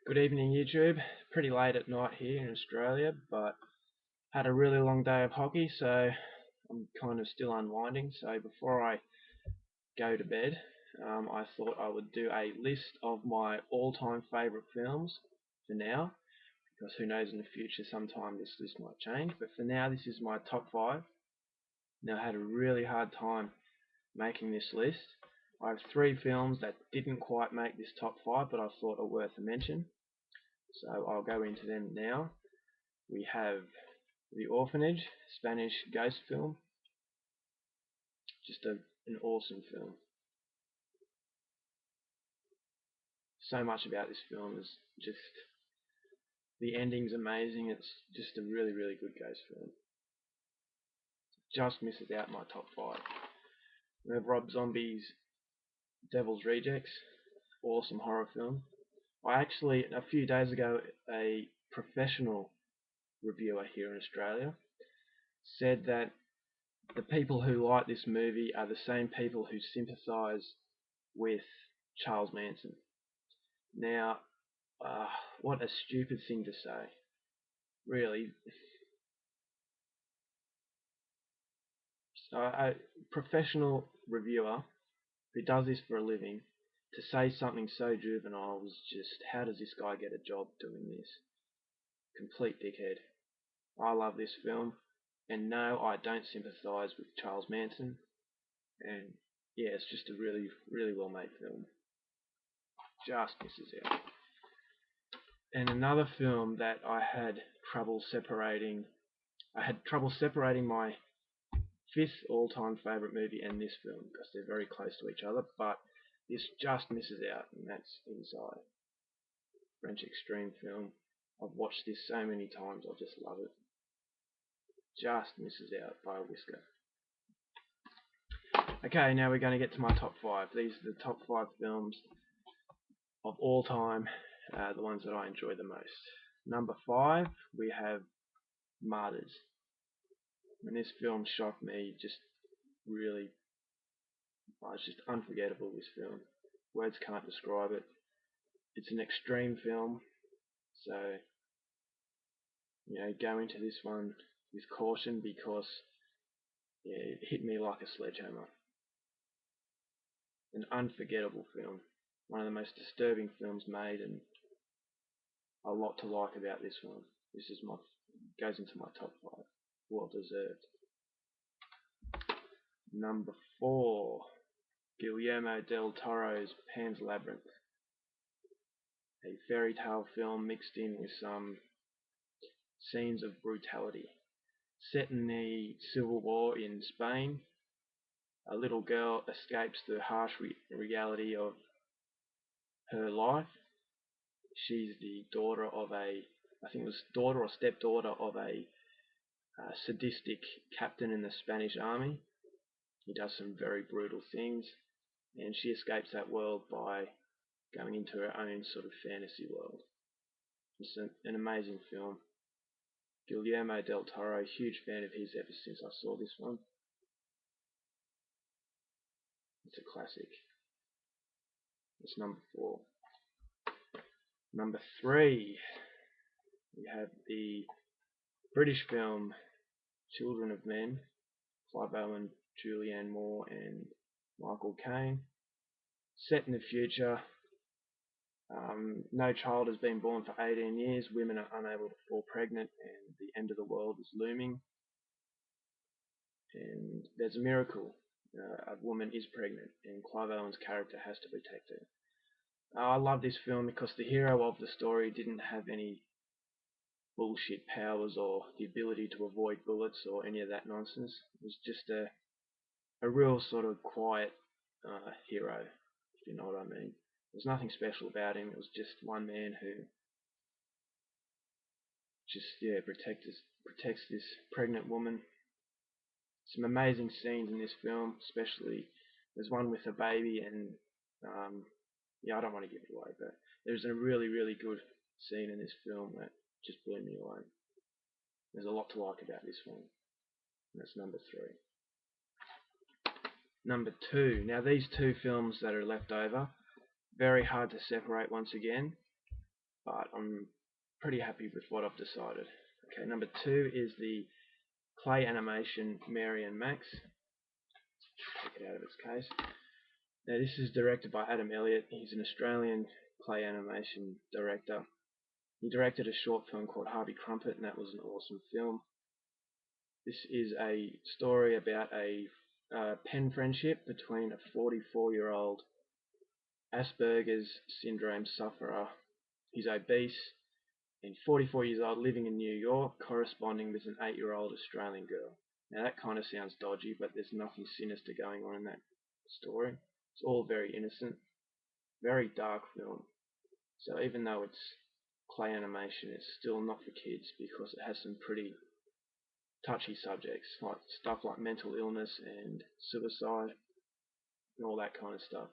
Good evening, YouTube. Pretty late at night here in Australia, but had a really long day of hockey, so I'm kind of still unwinding. So before I go to bed, I thought I would do a list of my all-time favourite films for now, because who knows, in the future sometime this list might change. But for now, this is my top 5. Now, I had a really hard time making this list. I have 3 films that didn't quite make this top 5, but I thought are worth a mention. So I'll go into them now. We have The Orphanage, Spanish ghost film. Just an awesome film. So much about this film is just, the ending's amazing. It's just a really, really good ghost film. Just misses out my top 5. We have Rob Zombie's Devil's Rejects, awesome horror film. I actually, a few days ago, a professional reviewer here in Australia said that the people who like this movie are the same people who sympathise with Charles Manson. Now, what a stupid thing to say. Really, a professional reviewer who does this for a living, to say something so juvenile was just, how does this guy get a job doing this? Complete dickhead. I love this film, and no, I don't sympathise with Charles Manson, and yeah, it's just a really, really well made film. Just misses out. And another film that I had trouble separating my 5th all-time favourite movie and this film, because they're very close to each other, but this just misses out, and that's Inside. French extreme film. I've watched this so many times, I just love it. Just misses out by a whisker. Okay, now we're going to get to my top 5. These are the top 5 films of all time, the ones that I enjoy the most. Number 5, we have Martyrs. And this film shocked me, just really, it's just unforgettable, this film. Words can't describe it. It's an extreme film, so go into this one with caution, because it hit me like a sledgehammer. An unforgettable film, one of the most disturbing films made, and a lot to like about this one. This is goes into my top 5. Well deserved. Number 4, Guillermo del Toro's Pan's Labyrinth. A fairy tale film mixed in with some scenes of brutality. Set in the Civil War in Spain, a little girl escapes the harsh reality of her life. She's the daughter of I think it was daughter or stepdaughter of a sadistic captain in the Spanish army. He does some very brutal things, and she escapes that world by going into her own sort of fantasy world. It's an amazing film. Guillermo del Toro, huge fan of his ever since I saw this one. It's a classic. It's number 4. Number 3, we have the British film Children of Men, Clive Owen, Julianne Moore and Michael Caine. Set in the future, no child has been born for 18 years, women are unable to fall pregnant, and the end of the world is looming. And there's a miracle. A woman is pregnant, and Clive Owen's character has to protect her. I love this film because the hero of the story didn't have any bullshit powers or the ability to avoid bullets or any of that nonsense. It was just a real sort of quiet hero, if you know what I mean. There's nothing special about him. It was just one man who just protects this pregnant woman. Some amazing scenes in this film, especially there's one with a baby, and I don't want to give it away, but there's a really, really good scene in this film that just blew me away. There's a lot to like about this one. And that's number 3. Number 2. Now these 2 films that are left over, very hard to separate once again. but I'm pretty happy with what I've decided. Okay, number 2 is the clay animation Mary and Max. Take it out of its case. Now this is directed by Adam Elliott. He's an Australian clay animation director. He directed a short film called Harvey Crumpet, and that was an awesome film. This is a story about a pen friendship between a 44-year-old Asperger's syndrome sufferer. He's obese and 44 years old, living in New York, corresponding with an 8-year-old Australian girl. Now that kind of sounds dodgy, but there's nothing sinister going on in that story. It's all very innocent, very dark film. So even though it's clay animation, it's still not for kids because it has some pretty touchy subjects, like stuff like mental illness and suicide and all that kind of stuff.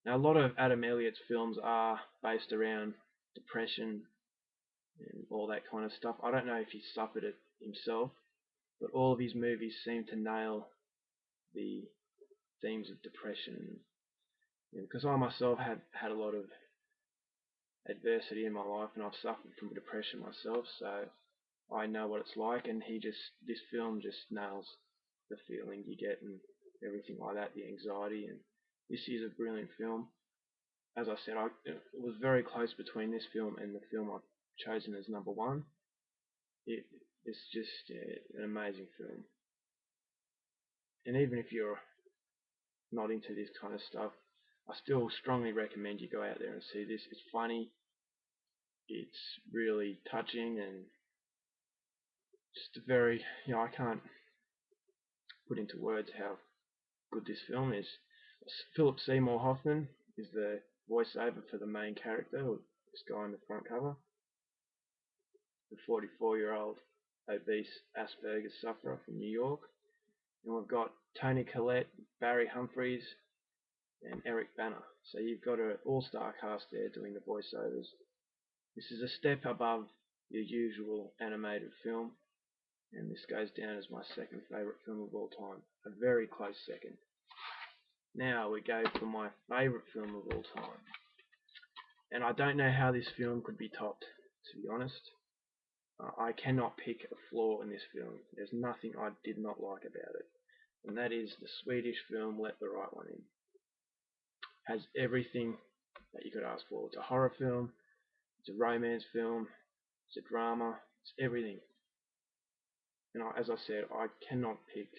Now, a lot of Adam Elliott's films are based around depression and all that kind of stuff. I don't know if he suffered it himself, but all of his movies seem to nail the themes of depression. Because I myself had a lot of adversity in my life, and I've suffered from depression myself, so I know what it's like. And this film just nails the feeling you get and everything like that, the anxiety. And this is a brilliant film. As I said, it was very close between this film and the film I've chosen as number 1. It's just an amazing film. And even if you're not into this kind of stuff, I still strongly recommend you go out there and see this. It's funny, it's really touching, and just a very, I can't put into words how good this film is. Philip Seymour Hoffman is the voiceover for the main character, this guy on the front cover, the 44-year-old obese Asperger's sufferer from New York. And we've got Toni Collette, Barry Humphries, and Eric Bana. So you've got an all-star cast there doing the voiceovers. This is a step above your usual animated film, and this goes down as my second favourite film of all time. A very close second. Now we go for my favourite film of all time. And I don't know how this film could be topped, to be honest. I cannot pick a flaw in this film. There's nothing I did not like about it. And that is the Swedish film Let the Right One In. Has everything that you could ask for. It's a horror film, it's a romance film, it's a drama, it's everything. And as I said, I cannot pick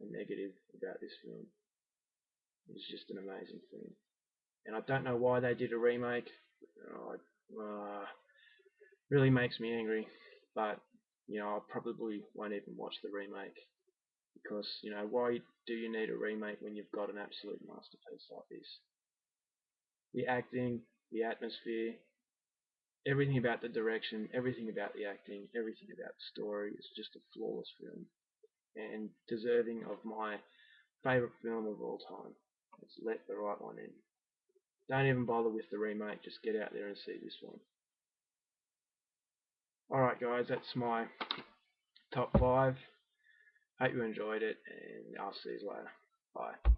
a negative about this film. It's just an amazing film. And I don't know why they did a remake. Really makes me angry. But, I probably won't even watch the remake. Because, why do you need a remake when you've got an absolute masterpiece like this? The acting, the atmosphere, everything about the direction, everything about the acting, everything about the story is just a flawless film. And deserving of my favourite film of all time. It's Let the Right One In. Don't even bother with the remake, just get out there and see this one. Alright guys, that's my top 5. Hope you enjoyed it, and I'll see you later. Bye.